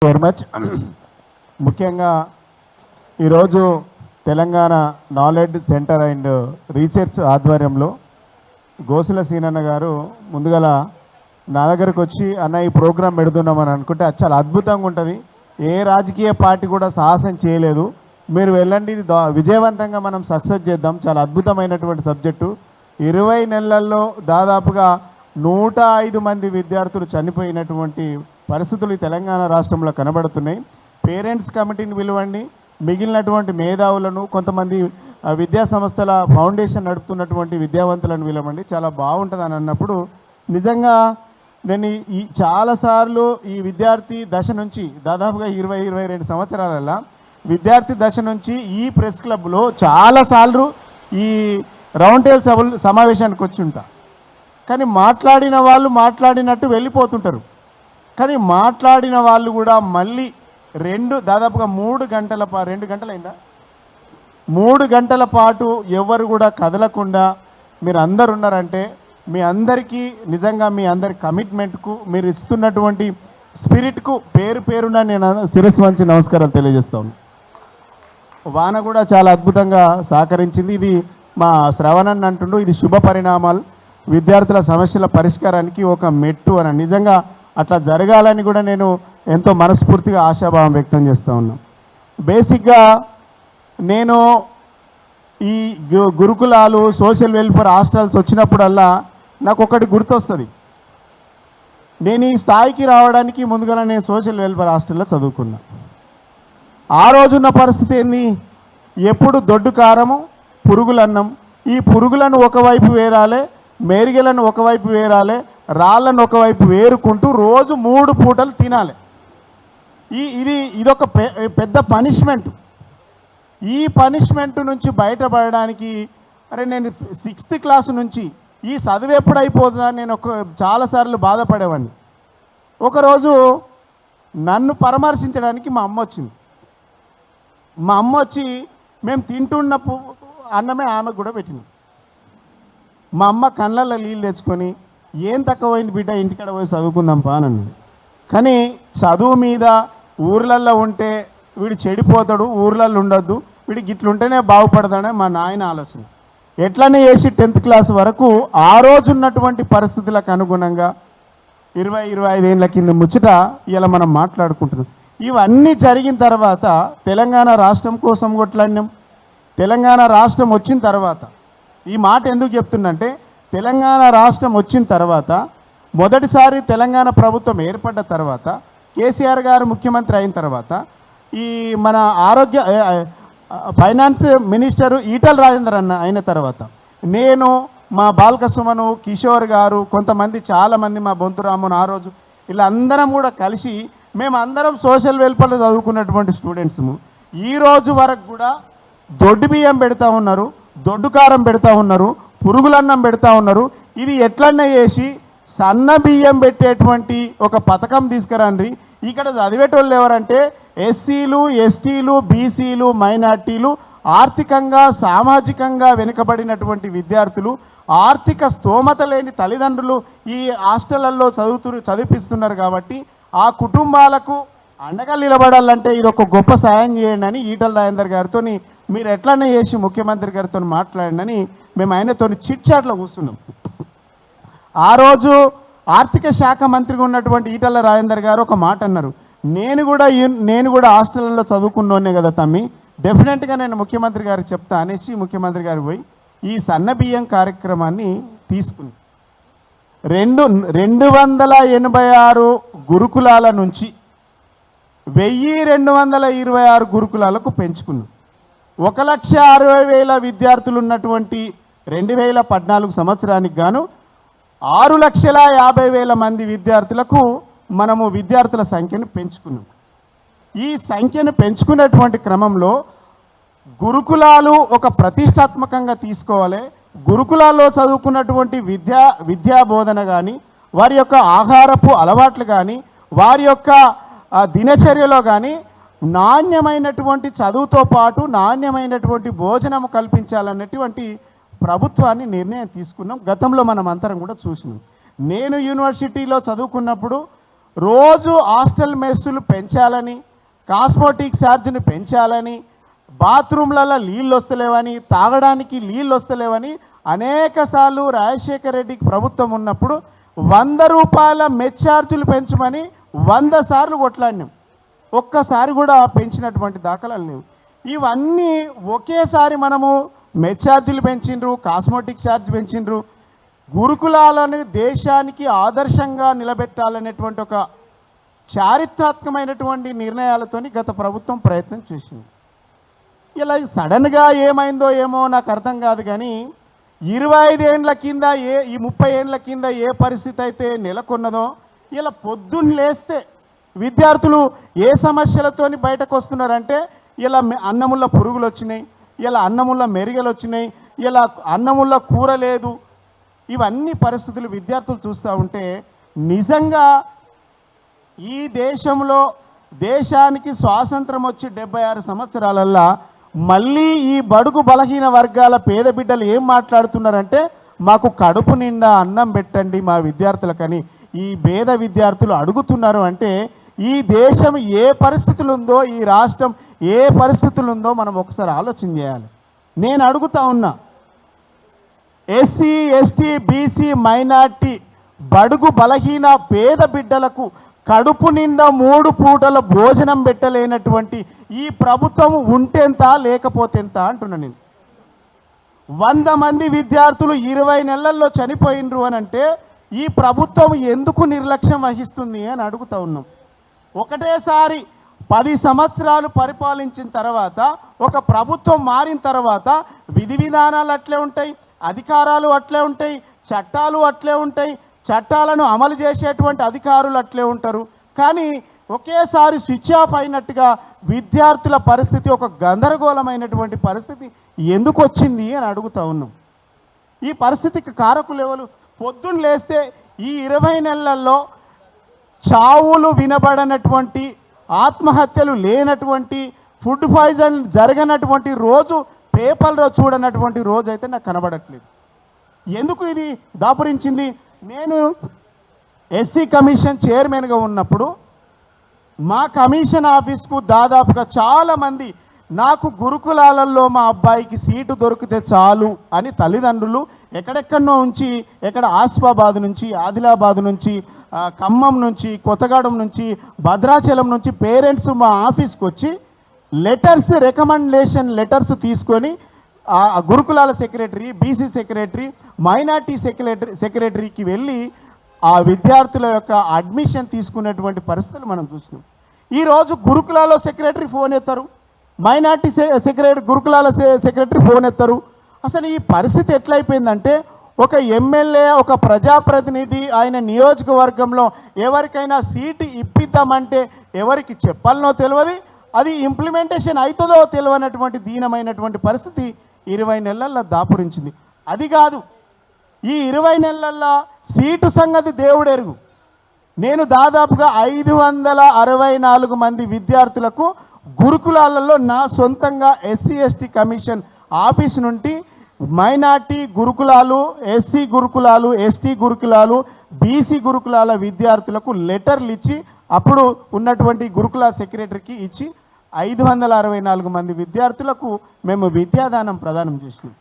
Very much. ముఖ్యంగా ఈరోజు Telangana knowledge centre and research ఆధ్వర్యంలో గోసుల సీనన్న గారు ముందుగల నా దగ్గరకు వచ్చి అన్న ఈ ప్రోగ్రాం పెడుతున్నామని అనుకుంటే అది చాలా అద్భుతంగా ఉంటుంది. ఏ రాజకీయ పార్టీ కూడా సాహసం చేయలేదు. మీరు వెళ్ళండి, విజయవంతంగా మనం సక్సెస్ చేద్దాం. చాలా అద్భుతమైనటువంటి సబ్జెక్టు. 20 నెలల్లో దాదాపుగా 105 మంది విద్యార్థులు చనిపోయినటువంటి పరిస్థితులు ఈ తెలంగాణ రాష్ట్రంలో కనబడుతున్నాయి. పేరెంట్స్ కమిటీని పిలవండి, మిగిలినటువంటి మేధావులను, కొంతమంది విద్యా సంస్థల ఫౌండేషన్ నడుపుతున్నటువంటి విద్యావంతులను పిలవండి, చాలా బాగుంటుందని అన్నప్పుడు నిజంగా నేను ఈ చాలాసార్లు ఈ విద్యార్థి దశ నుంచి దాదాపుగా 20-22 సంవత్సరాలలో విద్యార్థి దశ నుంచి ఈ ప్రెస్ క్లబ్లో చాలాసార్లు ఈ రౌండ్ టేబుల్ సమావేశానికి వచ్చి ఉంటా. కానీ మాట్లాడిన వాళ్ళు మాట్లాడినట్టు వెళ్ళిపోతుంటారు. కానీ మాట్లాడిన వాళ్ళు కూడా మళ్ళీ దాదాపుగా 3 గంటల 2 గంటలైందా 3 గంటల పాటు ఎవరు కూడా కదలకుండా మీరు అందరు ఉన్నారంటే మీ అందరికీ నిజంగా మీ అందరి కమిట్మెంట్కు మీరు ఇస్తున్నటువంటి స్పిరిట్కు పేరు పేరున నేను శిరస్సు వంచి నమస్కారాలు తెలియజేస్తాను. వాన కూడా చాలా అద్భుతంగా సహకరించింది. ఇది మా శ్రవణన్ అంటుండు, ఇది శుభ పరిణామాలు, విద్యార్థుల సమస్యల పరిష్కారానికి ఒక మెట్టు అని. నిజంగా అట్లా జరగాలని కూడా నేను ఎంతో మనస్ఫూర్తిగా ఆశాభావం వ్యక్తం చేస్తూ ఉన్నాను. బేసిక్గా నేను ఈ గురుకులాలు సోషల్ వెల్ఫేర్ హాస్టల్స్ వచ్చినప్పుడల్లా నాకు ఒకటి గుర్తొస్తుంది. నేను ఈ స్థాయికి రావడానికి ముందుగా నేను సోషల్ వెల్ఫేర్ హాస్టల్లో చదువుకున్నా. ఆ రోజున్న పరిస్థితి ఏంది, ఎప్పుడు దొడ్డు కారము పురుగులన్నం. ఈ పురుగులను ఒకవైపు వేరాలే, మేరిగలను ఒకవైపు వేరాలే, రాళ్ళను ఒకవైపు వేరుకుంటూ రోజు 3 పూటలు తినాలి. ఇదొక పెద్ద పనిష్మెంట్. ఈ పనిష్మెంట్ నుంచి బయటపడడానికి నేను 6th క్లాస్ నుంచి ఈ చదువు ఎప్పుడు అయిపోతుందని నేను చాలాసార్లు బాధపడేవాడిని. ఒకరోజు నన్ను పరామర్శించడానికి మా అమ్మ వచ్చింది. మా అమ్మ వచ్చి మేము తింటున్న అన్నమే ఆమెకు కూడా పెట్టింది. మా అమ్మ కళ్ళల్లో నీళ్ళు తెచ్చుకొని ఏం తక్కువైంది బిడ్డ, ఇంటికాడ పోయి చదువుకుందాం పానన్నది. కానీ చదువు మీద ఊర్లల్లో ఉంటే వీడు చెడిపోతాడు, ఊర్లలో ఉండొద్దు, వీడికి గిట్లుంటేనే బాగుపడతాడని మా నాయన ఆలోచన. ఎట్లనే చేసి 10th క్లాస్ వరకు ఆ రోజు ఉన్నటువంటి పరిస్థితులకు అనుగుణంగా 20-25 ఏళ్ళ కింద ముచ్చట ఇలా మనం మాట్లాడుకుంటున్నాం. ఇవన్నీ జరిగిన తర్వాత తెలంగాణ రాష్ట్రం కోసం కొట్లాడినాం. తెలంగాణ రాష్ట్రం వచ్చిన తర్వాత ఈ మాట ఎందుకు చెప్తున్నంటే, తెలంగాణ రాష్ట్రం వచ్చిన తర్వాత మొదటిసారి తెలంగాణ ప్రభుత్వం ఏర్పడ్డ తర్వాత కేసీఆర్ గారు ముఖ్యమంత్రి అయిన తర్వాత ఈ మన ఫైనాన్స్ మినిస్టరు ఈటల రాజేందర్ అన్న అయిన తర్వాత నేను, మా బాలకృష్ణమను, కిషోర్ గారు, కొంతమంది చాలామంది, మా బొంతురామన్, ఆ రోజు ఇలా అందరం కూడా కలిసి మేమందరం సోషల్ వెల్ఫేర్లో చదువుకున్నటువంటి స్టూడెంట్స్ము ఈ రోజు వరకు కూడా దొడ్డు బియ్యం పెడతా ఉన్నారు, దొడ్డు కారం పెడతా ఉన్నారు, పురుగులన్నం పెడతా ఉన్నారు. ఇది ఎట్లన్నా చేసి సన్న బియ్యం పెట్టేటువంటి ఒక పథకం తీసుకురండి. ఇక్కడ చదివేటోళ్ళు ఎవరంటే ఎస్సీలు, ఎస్టీలు, బీసీలు, మైనార్టీలు, ఆర్థికంగా సామాజికంగా వెనుకబడినటువంటి విద్యార్థులు, ఆర్థిక స్తోమత లేని తల్లిదండ్రులు ఈ హాస్టళ్లలో చదివిపిస్తున్నారు. కాబట్టి ఆ కుటుంబాలకు అండగా నిలబడాలంటే ఇది ఒక గొప్ప సాయం చేయండి అని ఈటల రాజేందర్ గారితో మీరు ఎట్లనే చేసి ముఖ్యమంత్రి గారితో మాట్లాడండి అని మేము ఆయనతో చిట్చాట్లో కూర్చున్నాం. ఆ రోజు ఆర్థిక శాఖ మంత్రిగా ఉన్నటువంటి ఈటల రాజేందర్ గారు ఒక మాట అన్నారు, నేను కూడా హాస్టల్లో చదువుకున్నోనే కదా తమ్మి, డెఫినెట్గా నేను ముఖ్యమంత్రి గారికి చెప్తా అనేసి ముఖ్యమంత్రి గారు పోయి ఈ సన్న బియ్యం కార్యక్రమాన్ని తీసుకుని 286 గురుకులాల నుంచి 1226 గురుకులాలకు పెంచుకున్నాం. 1,60,000 విద్యార్థులు ఉన్నటువంటి 2014 సంవత్సరానికి గాను 6,50,000 మంది విద్యార్థులకు మనము విద్యార్థుల సంఖ్యను పెంచుకున్నాం. ఈ సంఖ్యను పెంచుకునేటువంటి క్రమంలో గురుకులాలు ఒక ప్రతిష్టాత్మకంగా తీసుకోవాలి. గురుకులాల్లో చదువుకున్నటువంటి విద్యా బోధన కానీ, వారి యొక్క ఆహారపు అలవాట్లు కానీ, వారి యొక్క దినచర్యలో కానీ నాణ్యమైనటువంటి చదువుతో పాటు నాణ్యమైనటువంటి భోజనం కల్పించాలన్నటువంటి ప్రభుత్వాన్ని నిర్ణయం తీసుకున్నాం. గతంలో మనం అందరం కూడా చూసినాం. నేను యూనివర్సిటీలో చదువుకున్నప్పుడు రోజు హాస్టల్ మెస్సులు పెంచాలని, కాస్మోటిక్ ఛార్జ్ని పెంచాలని, బాత్రూమ్లలో నీళ్ళు వస్తలేవని, తాగడానికి నీళ్ళు వస్తలేవని అనేకసార్లు రాజశేఖర రెడ్డికి ప్రభుత్వం ఉన్నప్పుడు 100 రూపాయల మెస్ ఛార్జీలు పెంచమని 100 సార్లు కొట్లాడినాం. ఒక్కసారి కూడా పెంచినటువంటి దాఖలాలు లేవు. ఇవన్నీ ఒకేసారి మనము మెస్ ఛార్జీలు పెంచిండ్రు, కాస్మోటిక్ ఛార్జ్ పెంచిండ్రు. గురుకులాలను దేశానికి ఆదర్శంగా నిలబెట్టాలనేటువంటి ఒక చారిత్రాత్మకమైనటువంటి నిర్ణయాలతోని గత ప్రభుత్వం ప్రయత్నం చేసింది. ఇలా సడన్గా ఏమైందో ఏమో నాకు అర్థం కాదు, కానీ 25 ఏండ్ల కింద ఈ 30 ఏండ్ల కింద ఏ పరిస్థితి అయితే నెలకొన్నదో ఇలా పొద్దున్న లేస్తే విద్యార్థులు ఏ సమస్యలతోని బయటకు వస్తున్నారంటే, ఇలా అన్నముల్ల పురుగులు వచ్చినాయి, ఇలా అన్నముల్ల మెరిగలు వచ్చినాయి, ఇలా అన్నముల్ల కూర లేదు. ఇవన్నీ పరిస్థితులు విద్యార్థులు చూస్తూ ఉంటే నిజంగా ఈ దేశంలో దేశానికి స్వాతంత్రం వచ్చి 76 సంవత్సరాలల్లా మళ్ళీ ఈ బడుగు బలహీన వర్గాల పేద బిడ్డలు ఏం మాట్లాడుతున్నారంటే, మాకు కడుపు నిండా అన్నం పెట్టండి మా విద్యార్థులకని ఈ పేద విద్యార్థులు అడుగుతున్నారు. అంటే ఈ దేశం ఏ పరిస్థితులు ఉందో, ఈ రాష్ట్రం ఏ పరిస్థితులు ఉందో మనం ఒకసారి ఆలోచన చేయాలి. నేను అడుగుతా ఉన్నా, ఎస్సీ ఎస్టీ బీసీ మైనార్టీ బడుగు బలహీన పేద బిడ్డలకు కడుపు నిండా 3 పూటల భోజనం పెట్టలేనటువంటి ఈ ప్రభుత్వం ఉంటెంత లేకపోతే ఎంత అంటున్నా నేను. 100 మంది విద్యార్థులు 20 నెలల్లో చనిపోయినరు అని అంటే ఈ ప్రభుత్వం ఎందుకు నిర్లక్ష్యం వహిస్తుంది అని అడుగుతా ఉన్నాం. ఒకటేసారి 10 సంవత్సరాలు పరిపాలించిన తర్వాత, ఒక ప్రభుత్వం మారిన తర్వాత విధి విధానాలు అట్లే ఉంటాయి, అధికారాలు అట్లే ఉంటాయి, చట్టాలు అట్లే ఉంటాయి, చట్టాలను అమలు చేసేటువంటి అధికారులు అట్లే ఉంటారు. కానీ ఒకేసారి స్విచ్ ఆఫ్ అయినట్టుగా విద్యార్థుల పరిస్థితి ఒక గందరగోళమైనటువంటి పరిస్థితి ఎందుకు వచ్చింది అని అడుగుతా ఉన్నాం. ఈ పరిస్థితికి కారకులు ఎవరు? పొద్దున్న లేస్తే ఈ 20 నెలల్లో చావులు వినబడనటువంటి, ఆత్మహత్యలు లేనటువంటి, ఫుడ్ పాయిజన్ జరగనటువంటి రోజు పేపర్లో చూడనటువంటి రోజు అయితే నాకు కనబడట్లేదు. ఎందుకు ఇది దాపురించింది? నేను ఎస్సీ కమిషన్ చైర్మన్గా ఉన్నప్పుడు మా కమిషన్ ఆఫీస్కు దాదాపుగా చాలామంది నాకు గురుకులాలలో మా అబ్బాయికి సీటు దొరికితే చాలు అని తల్లిదండ్రులు ఎక్కడెక్కడో ఉంచి, ఎక్కడ ఆసిఫాబాద్ నుంచి, ఆదిలాబాద్ నుంచి, ఖమ్మం నుంచి, కొత్తగూడెం నుంచి, భద్రాచలం నుంచి పేరెంట్స్ మా ఆఫీస్కి వచ్చి లెటర్స్, రికమెండేషన్ లెటర్స్ తీసుకొని ఆ గురుకులాల సెక్రటరీ, బీసీ సెక్రటరీ, మైనార్టీ సెక్రటరీకి వెళ్ళి ఆ విద్యార్థుల యొక్క అడ్మిషన్ తీసుకునేటువంటి పరిస్థితులు మనం చూసినాం. ఈరోజు గురుకులాల సెక్రటరీ ఫోన్ ఎత్తారు, మైనార్టీ గురుకులాల సెక్రటరీ ఫోన్ ఎత్తారు. అసలు ఈ పరిస్థితి ఎట్లయిపోయిందంటే, ఒక ఎమ్మెల్యే, ఒక ప్రజాప్రతినిధి ఆయన నియోజకవర్గంలో ఎవరికైనా సీటు ఇప్పిద్దామంటే ఎవరికి చెప్పాలనో తెలియదు, అది ఇంప్లిమెంటేషన్ అవుతుందో తెలియనటువంటి దీనమైనటువంటి పరిస్థితి 20 నెలల్లో దాపురించింది. అది కాదు, ఈ 20 నెలల్లో సీటు సంగతి దేవుడెరుగు. నేను దాదాపుగా 564 మంది విద్యార్థులకు గురుకులాలలో నా సొంతంగా ఎస్సీ ఎస్టీ కమిషన్ ఆఫీస్ నుండి మైనార్టీ గురుకులాలు, ఎస్సీ గురుకులాలు, ఎస్టీ గురుకులాలు, బీసీ గురుకులాల విద్యార్థులకు లెటర్లు ఇచ్చి అప్పుడు ఉన్నటువంటి గురుకుల సెక్రటరీకి ఇచ్చి 564 మంది విద్యార్థులకు మేము విద్యాదానం ప్రదానం చేసినాం.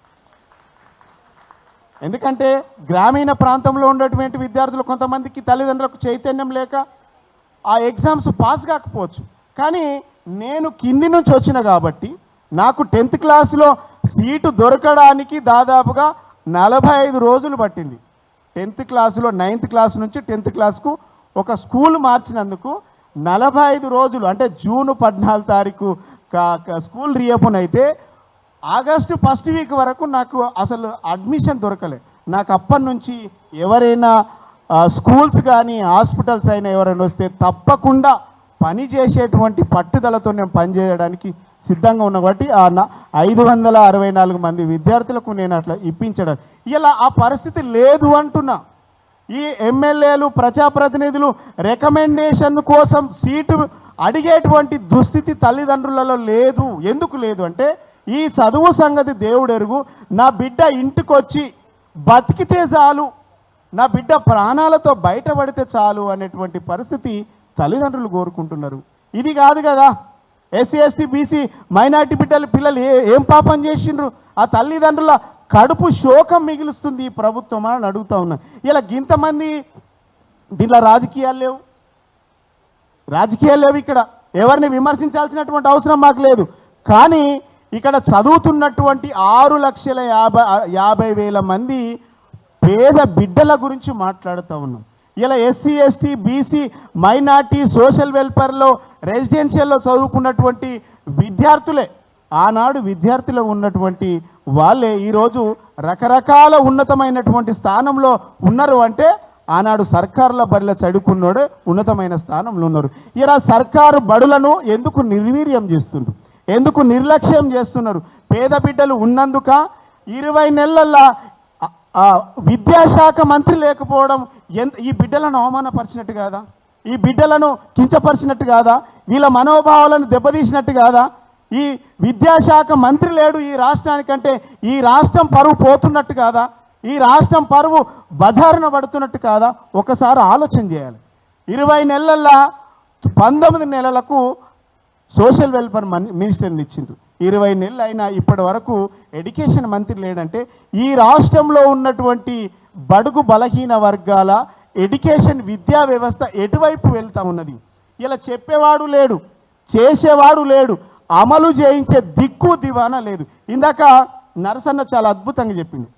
ఎందుకంటే గ్రామీణ ప్రాంతంలో ఉన్నటువంటి విద్యార్థులు కొంతమందికి తల్లిదండ్రులకు చైతన్యం లేక ఆ ఎగ్జామ్స్ పాస్ కాకపోవచ్చు. కానీ నేను కింది నుంచి వచ్చిన కాబట్టి నాకు 10th క్లాస్లో సీటు దొరకడానికి దాదాపుగా 45 రోజులు పట్టింది. 10th క్లాసులో 9th క్లాస్ నుంచి 10th క్లాస్కు ఒక స్కూల్ మార్చినందుకు 45 రోజులు, అంటే జూన్ 14 తారీఖు స్కూల్ రీఓపెన్ అయితే ఆగస్టు 1st వీక్ వరకు నాకు అసలు అడ్మిషన్ దొరకలే. నాకు అప్పటి నుంచి ఎవరైనా స్కూల్స్ కానీ హాస్పిటల్స్ అయినా ఎవరైనా వస్తే తప్పకుండా పని చేసేటువంటి పట్టుదలతో నేను పనిచేయడానికి సిద్ధంగా ఉన్నా. కాబట్టి ఆ 564 మంది విద్యార్థులకు నేను అట్లా ఇప్పించడం. ఇలా ఆ పరిస్థితి లేదు అంటున్నా. ఈ ఎమ్మెల్యేలు, ప్రజాప్రతినిధులు రికమెండేషన్ కోసం సీటు అడిగేటువంటి దుస్థితి తల్లిదండ్రులలో లేదు. ఎందుకు లేదు అంటే, ఈ చదువు సంగతి దేవుడెరుగు. నా బిడ్డ ఇంటికొచ్చి బతికితే చాలు, నా బిడ్డ ప్రాణాలతో బయటపడితే చాలు అనేటువంటి పరిస్థితి తల్లిదండ్రులు కోరుకుంటున్నారు. ఇది కాదు కదా, ఎస్సీ ఎస్టీ బీసీ మైనార్టీ పిల్లలు ఏం పాపం చేసిండ్రు? ఆ తల్లిదండ్రుల కడుపు శోకం మిగులుస్తుంది ఈ ప్రభుత్వం అని అడుగుతా ఉన్నాను. ఇలా ఇంతమంది దీంట్లో రాజకీయాలు లేవు. ఇక్కడ ఎవరిని విమర్శించాల్సినటువంటి అవసరం మాకు లేదు. కానీ ఇక్కడ చదువుతున్నటువంటి 6,50,000 మంది పేద బిడ్డల గురించి మాట్లాడుతూ ఉన్నాం. ఇలా SC ST BC minority social వెల్ఫేర్లో రెసిడెన్షియల్లో చదువుకున్నటువంటి విద్యార్థులే, ఆనాడు విద్యార్థులు ఉన్నటువంటి వాళ్ళే ఈరోజు రకరకాల ఉన్నతమైనటువంటి స్థానంలో ఉన్నారు. అంటే ఆనాడు సర్కారుల బడిలో చదువుకున్నాడు ఉన్నతమైన స్థానంలో ఉన్నారు. ఇలా సర్కారు బడులను ఎందుకు నిర్వీర్యం చేస్తుండ్రు, ఎందుకు నిర్లక్ష్యం చేస్తున్నారు? పేద బిడ్డలు ఉన్నందుక 20 నెలల్లో విద్యాశాఖ మంత్రి లేకపోవడం ఈ బిడ్డలను అవమానపరిచినట్టు కాదా? ఈ బిడ్డలను కించపరిచినట్టు కాదా? వీళ్ళ మనోభావాలను దెబ్బతీసినట్టు కాదా? ఈ విద్యాశాఖ మంత్రి లేడు ఈ రాష్ట్రానికంటే ఈ రాష్ట్రం పరువు పోతున్నట్టు కాదా? ఈ రాష్ట్రం పరువు బజారున పడుతున్నట్టు కాదా? ఒకసారి ఆలోచన చేయాలి. 20 నెలల్లో 19 నెలలకు సోషల్ వెల్ఫేర్ మినిస్టర్ని ఇచ్చిండ్రు. 20 నెలలు అయినా ఇప్పటి వరకు ఎడ్యుకేషన్ మంత్రి లేడంటే ఈ రాష్ట్రంలో ఉన్నటువంటి బడుగు బలహీన వర్గాల ఎడ్యుకేషన్ విద్యా వ్యవస్థ ఎటువైపు వెళ్తా ఉన్నది? ఇలా చెప్పేవాడు లేడు, చేసేవాడు లేడు, అమలు చేయించే దిక్కు దివానా లేదు. ఇందాక నరసన్న చాలా అద్భుతంగా చెప్పిండు.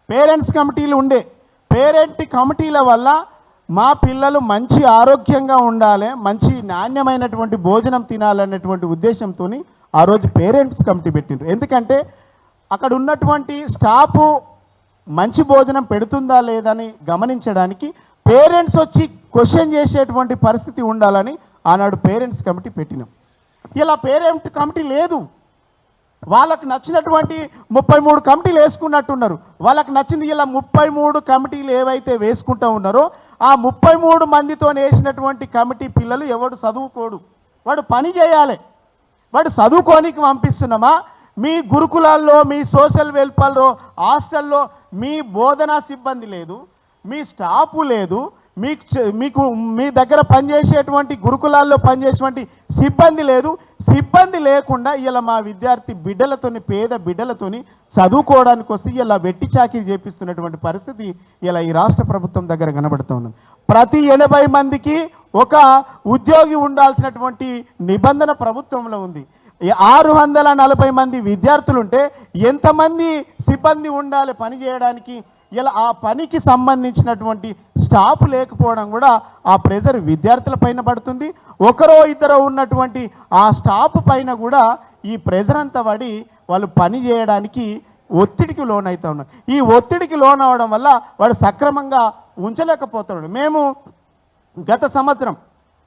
పేరెంట్స్ కమిటీలు ఉండే, పేరెంట్ కమిటీల వల్ల మా పిల్లలు మంచి ఆరోగ్యంగా ఉండాలి, మంచి నాణ్యమైనటువంటి భోజనం తినాలనేటువంటి ఉద్దేశంతో ఆ రోజు పేరెంట్స్ కమిటీ పెట్టిండ్రు. ఎందుకంటే అక్కడ ఉన్నటువంటి స్టాఫ్ మంచి భోజనం పెడుతుందా లేదని గమనించడానికి పేరెంట్స్ వచ్చి క్వశ్చన్ చేసేటువంటి పరిస్థితి ఉండాలని ఆనాడు పేరెంట్స్ కమిటీ పెట్టినాం. ఇలా పేరెంట్ కమిటీ లేదు. వాళ్ళకు నచ్చినటువంటి 33 కమిటీలు వేసుకున్నట్టున్నారు. వాళ్ళకు నచ్చింది ఇలా 33 కమిటీలు ఏవైతే వేసుకుంటూ ఉన్నారో ఆ 33 మందితో వేసినటువంటి కమిటీ పిల్లలు ఎవడు చదువుకోడు, వాడు పని చేయాలి. వాడు చదువుకోనికి పంపిస్తున్నామా? మీ గురుకులాల్లో, మీ సోషల్ వెల్ఫేర్లో, హాస్టల్లో మీ బోధనా సిబ్బంది లేదు, మీ స్టాఫ్ లేదు, మీకు మీ దగ్గర పనిచేసేటువంటి గురుకులాల్లో పనిచేసేటువంటి సిబ్బంది లేదు. సిబ్బంది లేకుండా ఇలా మా విద్యార్థి బిడ్డలతోని, పేద బిడ్డలతోని చదువుకోవడానికి వస్తే ఇలా వెట్టి చాకిరీ చేపిస్తున్నటువంటి పరిస్థితి ఇలా ఈ రాష్ట్ర ప్రభుత్వం దగ్గర కనబడుతూ ఉన్నది. ప్రతి 80 మందికి ఒక ఉద్యోగి ఉండాల్సినటువంటి నిబంధన ప్రభుత్వంలో ఉంది. 640 మంది విద్యార్థులుంటే ఎంతమంది సిబ్బంది ఉండాలి పని చేయడానికి? ఇలా ఆ పనికి సంబంధించినటువంటి స్టాఫ్ లేకపోవడం కూడా ఆ ప్రెజర్ విద్యార్థుల పైన పడుతుంది. ఒకరో ఇద్దరో ఉన్నటువంటి ఆ స్టాఫ్ పైన కూడా ఈ ప్రెజర్ అంతా పడి వాళ్ళు పని చేయడానికి ఒత్తిడికి లోనవుతూ ఉన్నారు. ఈ ఒత్తిడికి లోన్ అవ్వడం వల్ల వాడు సక్రమంగా ఉంచలేకపోతున్నాడు. మేము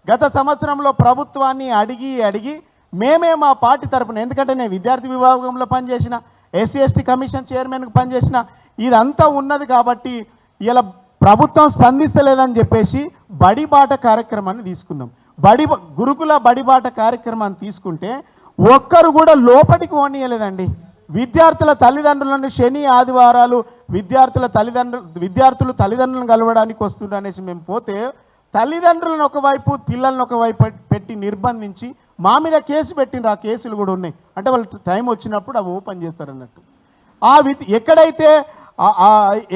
గత సంవత్సరంలో ప్రభుత్వాన్ని అడిగి మేమే మా పార్టీ తరపున, ఎందుకంటే నేను విద్యార్థి విభాగంలో పనిచేసిన, ఎస్సీ ఎస్టీ కమిషన్ చైర్మన్కి పనిచేసిన, ఇదంతా ఉన్నది కాబట్టి ఇలా ప్రభుత్వం స్పందిస్తలేదని చెప్పేసి బడిబాట కార్యక్రమాన్ని తీసుకున్నాం. గురుకుల బడిబాట కార్యక్రమాన్ని తీసుకుంటే ఒక్కరు కూడా లోపలికి పోనీయలేదండి. విద్యార్థుల తల్లిదండ్రులను శని ఆదివారాలు విద్యార్థులు తల్లిదండ్రులను కలవడానికి వస్తుండ్రు అనేసి మేము పోతే తల్లిదండ్రులను ఒకవైపు పిల్లలను ఒకవైపు పెట్టి నిర్బంధించి మా మీద కేసు పెట్టిండ్రు. ఆ కేసులు కూడా ఉన్నాయి. అంటే వాళ్ళు టైం వచ్చినప్పుడు అవి ఓపెన్ చేస్తారన్నట్టు.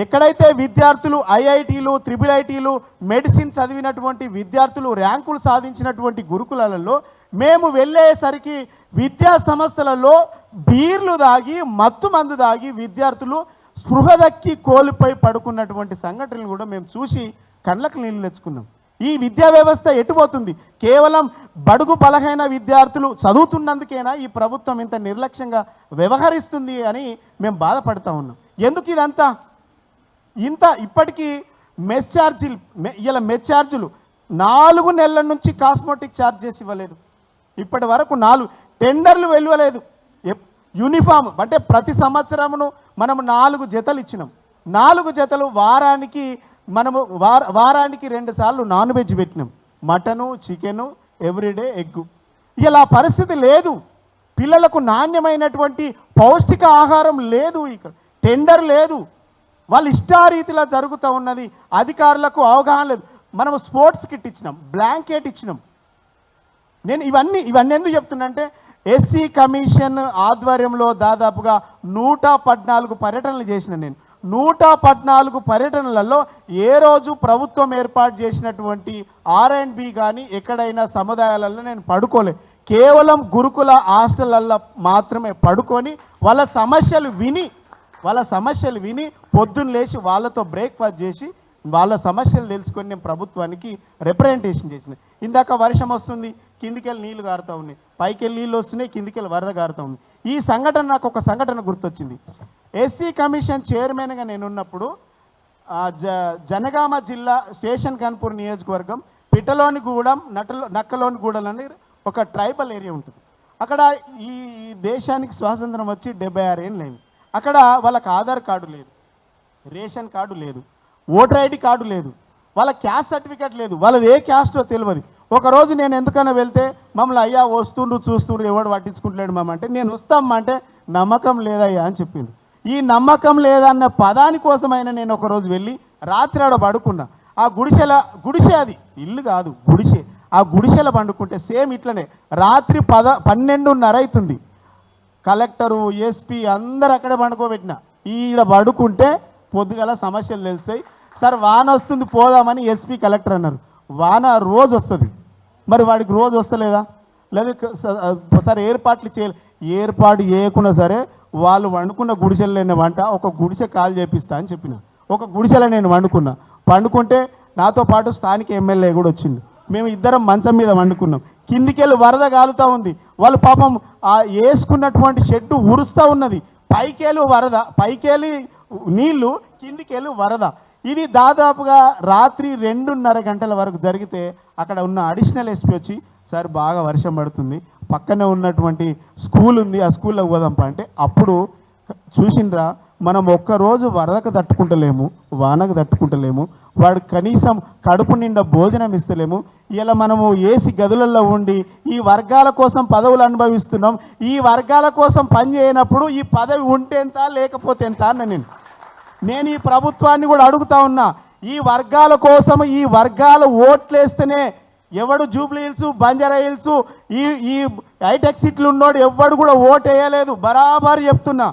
ఎక్కడైతే విద్యార్థులు ఐఐటీలు, IITలు, మెడిసిన్ చదివినటువంటి విద్యార్థులు ర్యాంకులు సాధించినటువంటి గురుకులాలలో మేము వెళ్ళేసరికి విద్యా సంస్థలలో బీర్లు దాగి, మత్తు మందు దాగి విద్యార్థులు స్పృహ దక్కి కోల్పోయి పడుకున్నటువంటి సంఘటనలు కూడా మేము చూసి కళ్ళకు నీళ్ళు తెచ్చుకున్నాం. ఈ విద్యా వ్యవస్థ ఎటుపోతుంది? కేవలం బడుగు బలహీన విద్యార్థులు చదువుతున్నందుకేనా ఈ ప్రభుత్వం ఇంత నిర్లక్ష్యంగా వ్యవహరిస్తుంది అని మేము బాధపడతా ఉన్నాం. ఎందుకు ఇదంతా? ఇప్పటికీ మెస్ ఛార్జీలు 4 నెలల నుంచి కాస్మోటిక్ ఛార్జెస్ ఇవ్వలేదు. ఇప్పటి వరకు 4 టెండర్లు వెలువలేదు. యూనిఫామ్ అంటే ప్రతి సంవత్సరమును మనము 4 జతలు ఇచ్చినాం. 4 జతలు వారానికి 2 సార్లు నాన్ వెజ్ పెట్టినాం. Mutton, chicken, everyday egg. ఇలా పరిస్థితి లేదు. పిల్లలకు నాణ్యమైనటువంటి పౌష్టిక ఆహారం లేదు. ఇక్కడ టెండర్ లేదు. వాళ్ళు ఇష్టారీతిలా జరుగుతూ ఉన్నది. అధికారులకు అవగాహన లేదు. మనం స్పోర్ట్స్ కిట్ ఇచ్చినాం, బ్లాంకెట్ ఇచ్చినాం. నేను ఇవన్నీ ఎందుకు చెప్తున్నా అంటే ఎస్సీ కమిషన్ ఆధ్వర్యంలో దాదాపుగా 114 పర్యటనలు చేసిన నేను. 114 పర్యటనలలో ఏ రోజు ప్రభుత్వం ఏర్పాటు చేసినటువంటి R&B కానీ ఎక్కడైనా సముదాయాలలో నేను పడుకోలే. కేవలం గురుకుల హాస్టళ్ళల్లో మాత్రమే పడుకొని వాళ్ళ సమస్యలు విని పొద్దున్న లేచి వాళ్ళతో బ్రేక్ఫాస్ట్ చేసి వాళ్ళ సమస్యలు తెలుసుకొని నేను ప్రభుత్వానికి రిప్రజెంటేషన్ చేసిన. ఇందాక వర్షం వస్తుంది, కిందికెళ్ళి నీళ్లు గారుతూ ఉన్నాయి, పైకెళ్ళి నీళ్ళు వస్తున్నాయి, కిందికెళ్ళి వరద గారుతూ ఉంది. ఈ సంఘటన నాకు ఒక సంఘటన గుర్తొచ్చింది. ఎస్సీ కమిషన్ చైర్మన్గా నేనున్నప్పుడు జనగామ జిల్లా స్టేషన్ కన్పూర్ నియోజకవర్గం పిట్టలోనిగూడెం నక్కలోనిగూడెం అని ఒక ట్రైబల్ ఏరియా ఉంటుంది. అక్కడ ఈ దేశానికి స్వాతంత్రం వచ్చి 76 ఏళ్ళు లేదు. అక్కడ వాళ్ళకి ఆధార్ కార్డు లేదు, రేషన్ కార్డు లేదు, ఓటర్ ఐడి కార్డు లేదు, వాళ్ళ క్యాస్ట్ సర్టిఫికేట్ లేదు, వాళ్ళది ఏ క్యాస్టో తెలియదు. ఒకరోజు నేను ఎందుకన్నా వెళ్తే మమ్మల్ని అయ్యా వస్తుండ్రు చూస్తుండ్రు ఎవడు పట్టించుకుంటలేడు మమ్మ అంటే, నేను వస్తామ్మా అంటే నమ్మకం లేదయ్యా అని చెప్పిండు. ఈ నమ్మకం లేదన్న పదాని కోసమైనా నేను ఒకరోజు వెళ్ళి రాత్రి ఆడ పడుకున్నా. ఆ గుడిసె అది ఇల్లు కాదు గుడిసె. ఆ గుడిసెల పండుకుంటే సేమ్ ఇట్లనే రాత్రి 12:30 అవుతుంది. కలెక్టరు ఎస్పీ అందరు అక్కడే పండుకోబెట్టిన. ఈడ పడుకుంటే పొద్దుగల సమస్యలు తెలుస్తాయి. సార్ వాన వస్తుంది పోదామని ఎస్పీ కలెక్టర్ అన్నారు. వాన రోజు వస్తుంది, మరి వాడికి రోజు వస్తలేదా? లేదా సార్ ఏర్పాట్లు ఏర్పాటు చేయకుండా సరే వాళ్ళు వండుకున్న గుడిసెలు వంట ఒక గుడిసె కాల్ చేపిస్తా అని చెప్పిన. ఒక గుడిసెలో నేను పండుకుంటే నాతో పాటు స్థానిక ఎమ్మెల్యే కూడా వచ్చింది. మేము ఇద్దరం మంచం మీద వండుకున్నాం. కిందికెళ్ళి వరద గాలుతూ ఉంది. వాళ్ళు పాపం వేసుకున్నటువంటి షెడ్డు ఉరుస్తూ ఉన్నది. పైకెళ్ళి నీళ్లు, కిందికెళ్ళి వరద. ఇది దాదాపుగా రాత్రి 2:30 గంటల వరకు జరిగితే అక్కడ ఉన్న అడిషనల్ ఎస్పీ వచ్చి సార్ బాగా వర్షం పడుతుంది, పక్కనే ఉన్నటువంటి స్కూల్ ఉంది, ఆ స్కూల్లో పోదాంపా అంటే అప్పుడు చూసిండ్రా మనం ఒక్కరోజు వరదకు తట్టుకుంటలేము, వానకు తట్టుకుంటలేము, వాడు కనీసం కడుపు నిండా భోజనం ఇస్తలేము. ఇలా మనము ఏసీ గదులలో ఉండి ఈ వర్గాల కోసం పదవులు అనుభవిస్తున్నాం. ఈ వర్గాల కోసం పని చేయనప్పుడు ఈ పదవి ఉంటే ఎంత లేకపోతే ఎంత అన్న నేను ఈ ప్రభుత్వాన్ని కూడా అడుగుతా ఉన్నా. ఈ వర్గాల కోసం ఈ వర్గాల ఓట్లేస్తేనే ఎవడు జూబ్లీ హిల్స్, బంజారా హిల్స్, ఈ హైటెక్ సిటీలు ఉన్నోడు ఎవడు కూడా ఓటు వేయలేదు. బరాబర్ చెప్తున్నా,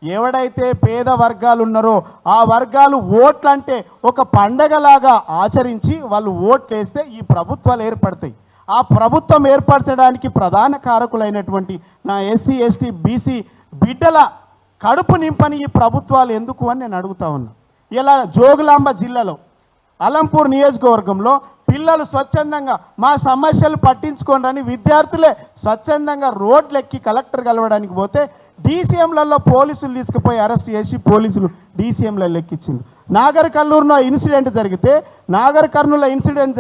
ఎవడైతే పేద వర్గాలు ఉన్నారో ఆ వర్గాలు ఓట్లంటే ఒక పండగలాగా ఆచరించి వాళ్ళు ఓట్లు వేస్తే ఈ ప్రభుత్వాలు ఏర్పడతాయి. ఆ ప్రభుత్వం ఏర్పరచడానికి ప్రధాన కారకులైనటువంటి నా ఎస్సీ ఎస్టీ బీసీ బిడ్డల కడుపు నింపని ఈ ప్రభుత్వాలు ఎందుకు అని నేను అడుగుతా ఉన్నా. ఇలా జోగులాంబ జిల్లాలో అలంపూర్ నియోజకవర్గంలో పిల్లలు స్వచ్ఛందంగా మా సమస్యలు పట్టించుకోనని విద్యార్థులే స్వచ్ఛందంగా రోడ్లు ఎక్కి కలెక్టర్ కలవడానికి పోతే డీసీఎంలలో పోలీసులు తీసుకుపోయి అరెస్ట్ చేసి పోలీసులు డీసీఎంలలో ఎక్కించింది. నాగర్ కర్నూలులో ఇన్సిడెంట్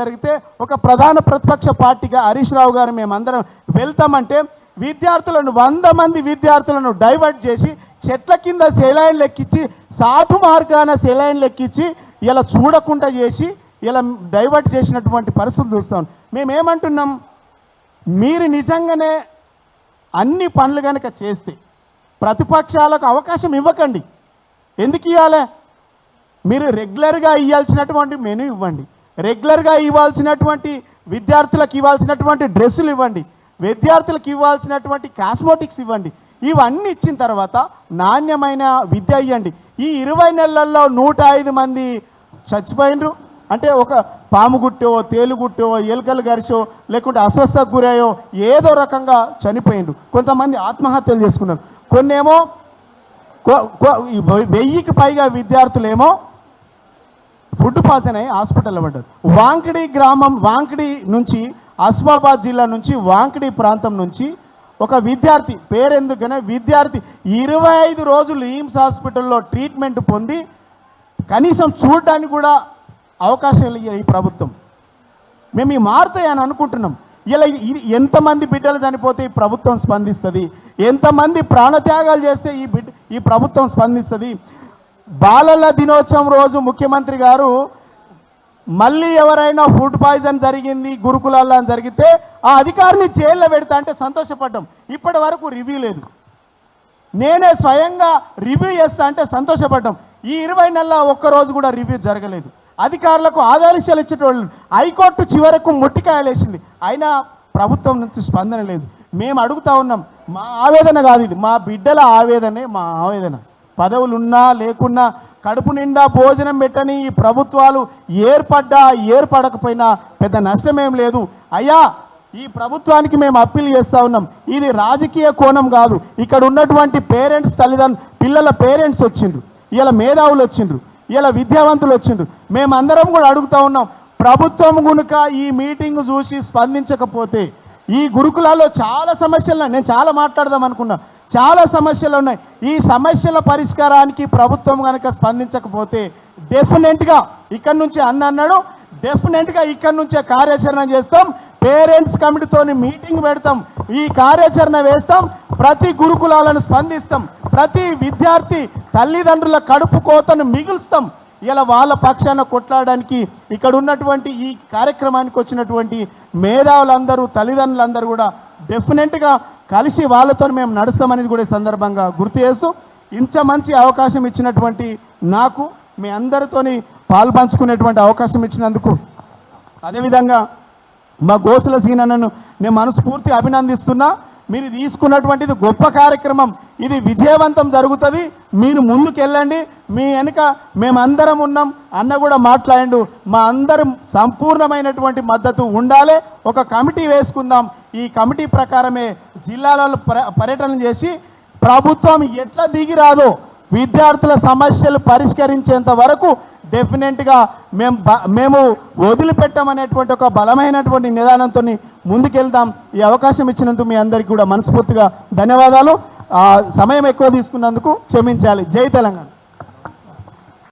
జరిగితే ఒక ప్రధాన ప్రతిపక్ష పార్టీగా హరీష్ రావు గారు మేమందరం వెళ్తామంటే విద్యార్థులను 100 మంది విద్యార్థులను డైవర్ట్ చేసి చెట్ల కింద సెలైన్లు ఎక్కించి సాటు మార్గాన సెలైన్లు ఎక్కించి ఇలా చూడకుండా చేసి ఇలా డైవర్ట్ చేసినటువంటి పరిస్థితులు చూస్తాం. మేమేమంటున్నాం, మీరు నిజంగానే అన్ని పనులు కనుక చేస్తే ప్రతిపక్షాలకు అవకాశం ఇవ్వకండి. ఎందుకు ఇవ్వాలి? మీరు రెగ్యులర్గా ఇవ్వాల్సినటువంటి మెనూ ఇవ్వండి, రెగ్యులర్గా ఇవ్వాల్సినటువంటి విద్యార్థులకు ఇవ్వాల్సినటువంటి డ్రెస్సులు ఇవ్వండి, విద్యార్థులకు ఇవ్వాల్సినటువంటి కాస్మోటిక్స్ ఇవ్వండి. ఇవన్నీ ఇచ్చిన తర్వాత నాణ్యమైన విద్య ఇవ్వండి. ఈ 20 నెలల్లో 105 మంది చచ్చిపోయినరు అంటే ఒక పాము గుట్టో, తేలుగుట్టో, ఎలుకలు గరిచో, లేకుంటే అస్వస్థకు గురయ్యో ఏదో రకంగా చనిపోయిండు. కొంతమంది ఆత్మహత్యలు చేసుకున్నారు. కొన్నేమో 1000కి పైగా విద్యార్థులేమో ఫుడ్ పాయిజన్ అయ్యి హాస్పిటల్లో పడ్డారు. వాంకిడి నుంచి ఆసిఫాబాద్ జిల్లా నుంచి వాంకిడి ప్రాంతం నుంచి ఒక విద్యార్థి పేరెందుకనే విద్యార్థి 25 రోజులు ఎయిమ్స్ హాస్పిటల్లో ట్రీట్మెంట్ పొంది కనీసం చూడడానికి కూడా అవకాశం లేదు ఈ ప్రభుత్వం. మేము ఈ మారుతాయని అనుకుంటున్నాం. ఇలా ఎంతమంది బిడ్డలు చనిపోతే ఈ ప్రభుత్వం స్పందిస్తుంది? ఎంతమంది ప్రాణత్యాగాలు చేస్తే ఈ ప్రభుత్వం స్పందిస్తుంది? బాలల దినోత్సవం రోజు ముఖ్యమంత్రి గారు మళ్ళీ ఎవరైనా ఫుడ్ పాయిజన్ జరిగింది గురుకులాల్లో అని జరిగితే ఆ అధికారిని జైల్లో పెడతా అంటే సంతోషపడ్డాం. ఇప్పటి వరకు రివ్యూ లేదు. నేనే స్వయంగా రివ్యూ చేస్తా అంటే సంతోషపడ్డాం. ఈ 20 నెలల ఒక్కరోజు కూడా రివ్యూ జరగలేదు. అధికారులకు ఆదేశాలు ఇచ్చేటోళ్ళు, హైకోర్టు చివరకు ముట్టికాయలేసింది, అయినా ప్రభుత్వం నుంచి స్పందన లేదు. మేము అడుగుతా ఉన్నాం, మా ఆవేదన కాదు ఇది, మా బిడ్డల ఆవేదనే మా ఆవేదన. పదవులు ఉన్నా లేకున్నా కడుపు నిండా భోజనం పెట్టని ఈ ప్రభుత్వాలు ఏర్పడకపోయినా పెద్ద నష్టమేం లేదు. అయ్యా, ఈ ప్రభుత్వానికి మేము అప్పీల్ చేస్తూ ఉన్నాం, ఇది రాజకీయ కోణం కాదు. ఇక్కడ ఉన్నటువంటి పేరెంట్స్, పిల్లల పేరెంట్స్ వచ్చిండ్రు, ఇలా మేధావులు వచ్చిండ్రు, ఇలా విద్యావంతులు వచ్చిండ్రు. మేమందరం కూడా అడుగుతూ ఉన్నాం, ప్రభుత్వం కనుక ఈ మీటింగ్ చూసి స్పందించకపోతే ఈ గురుకులాల్లో చాలా సమస్యలు ఉన్నాయి. నేను చాలా మాట్లాడదాం అనుకున్నా, చాలా సమస్యలు ఉన్నాయి. ఈ సమస్యల పరిష్కారానికి ప్రభుత్వం కనుక స్పందించకపోతే డెఫినెట్గా ఇక్కడి నుంచి అన్నాడు, డెఫినెట్గా ఇక్కడి నుంచే కార్యాచరణ చేస్తాం. పేరెంట్స్ కమిటీతో మీటింగ్ పెడతాం, ఈ కార్యాచరణ వేస్తాం, ప్రతి గురుకులాలను స్పందిస్తాం, ప్రతి విద్యార్థి తల్లిదండ్రుల కడుపు కోతను మిగుల్స్తాం. ఇలా వాళ్ళ పక్షాన కొట్లాడడానికి ఇక్కడ ఉన్నటువంటి ఈ కార్యక్రమానికి వచ్చినటువంటి మేధావులందరూ, తల్లిదండ్రులందరూ కూడా డెఫినెట్గా కలిసి వాళ్ళతో మేము నడుస్తామనేది కూడా ఈ సందర్భంగా గుర్తు చేస్తూ, ఇంత మంచి అవకాశం ఇచ్చినటువంటి నాకు, మీ అందరితోని పాల్పంచుకునేటువంటి అవకాశం ఇచ్చినందుకు, అదేవిధంగా మా గోసుల సీనన్నను నేను మనస్ఫూర్తి అభినందిస్తున్నా. మీరు తీసుకున్నటువంటిది గొప్ప కార్యక్రమం, ఇది విజయవంతం జరుగుతుంది. మీరు ముందుకెళ్ళండి, మీ వెనుక మేమందరం ఉన్నాం. అన్న కూడా మాట్లాడిండు, మా అందరం సంపూర్ణమైనటువంటి మద్దతు ఉండాలి. ఒక కమిటీ వేసుకుందాం, ఈ కమిటీ ప్రకారమే జిల్లాలలో పర్యటన చేసి ప్రభుత్వం ఎట్లా దిగిరాదో విద్యార్థుల సమస్యలు పరిష్కరించేంత వరకు డెఫినెట్గా మేము వదిలిపెట్టామనేటువంటి ఒక బలమైనటువంటి నిదానంతో ముందుకెళ్దాం. ఈ అవకాశం ఇచ్చినందుకు మీ అందరికీ కూడా మనస్ఫూర్తిగా ధన్యవాదాలు. సమయం ఎక్కువ తీసుకున్నందుకు క్షమించాలి. జై తెలంగాణ.